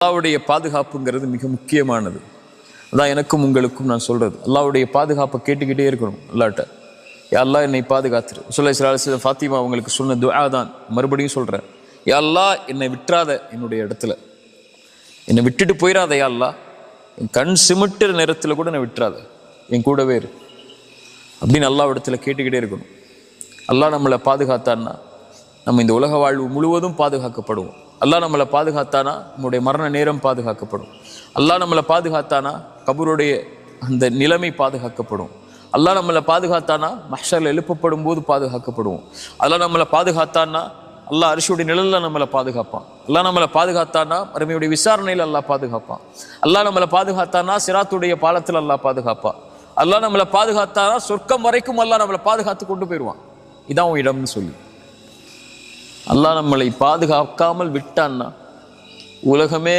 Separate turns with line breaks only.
அல்லாஹ்வுடைய பாதுகாப்புங்கிறது மிக முக்கியமானது. அதான் எனக்கும் உங்களுக்கும் நான் சொல்றது. அல்லாஹ்வுடைய பாதுகாப்பை கேட்டுக்கிட்டே இருக்கணும். அல்லாஹ்ட்ட யா அல்லாஹ் என்னை பாதுகாத்துரு. ரசூலுல்லாஹி ஸல்லல்லாஹு அலைஹி வஸல்லம் ஃபாத்திமா அவங்களுக்கு சொன்ன துஆ தான். மறுபடியும் சொல்றேன், யா அல்லாஹ் என்னை விட்டுறாத, என்னுடைய இடத்துல என்னை விட்டுட்டு போயிடாத யா அல்லாஹ், என் கண் சிமிட்டுற நேரத்தில் கூட என்னை விட்டுறாத, என் கூடவே இரு அப்படின்னு அல்லாஹ் இடத்துல கேட்டுக்கிட்டே இருக்கணும். அல்லாஹ் நம்மளை பாதுகாத்தான்னா நம்ம இந்த உலக வாழ்வு முழுவதும் பாதுகாக்கப்படுவோம். அல்லாஹ் நம்மளை பாதுகாத்தானா நம்முடைய மரண நேரம் பாதுகாக்கப்படும். அல்லாஹ் நம்மளை பாதுகாத்தானா கபருடைய அந்த நிலைமை பாதுகாக்கப்படும். அல்லாஹ் நம்மளை பாதுகாத்தானா மஹ்ஷர்ல எழுப்பப்படும் போது பாதுகாக்கப்படுவோம். அல்லாஹ் நம்மளை பாதுகாத்தானா அல்லாஹ் அரிசியுடைய நிழல்ல நம்மளை பாதுகாப்பான். அல்லாஹ் நம்மளை பாதுகாத்தானா மறுமையுடைய விசாரணையில் அல்லாஹ் பாதுகாப்பான். அல்லாஹ் நம்மளை பாதுகாத்தானா சிராத்துடைய பாலத்தில் அல்லாஹ் பாதுகாப்பான். அல்லாஹ் நம்மளை பாதுகாத்தானா சொர்க்கம் வரைக்கும் அல்லாஹ் நம்மளை பாதுகாத்து கொண்டு போயிடுவான். இதான் உன் இடம்னு சொல்லி அல்லாஹ் நம்மளை பாதுகாக்காமல் விட்டான்னா உலகமே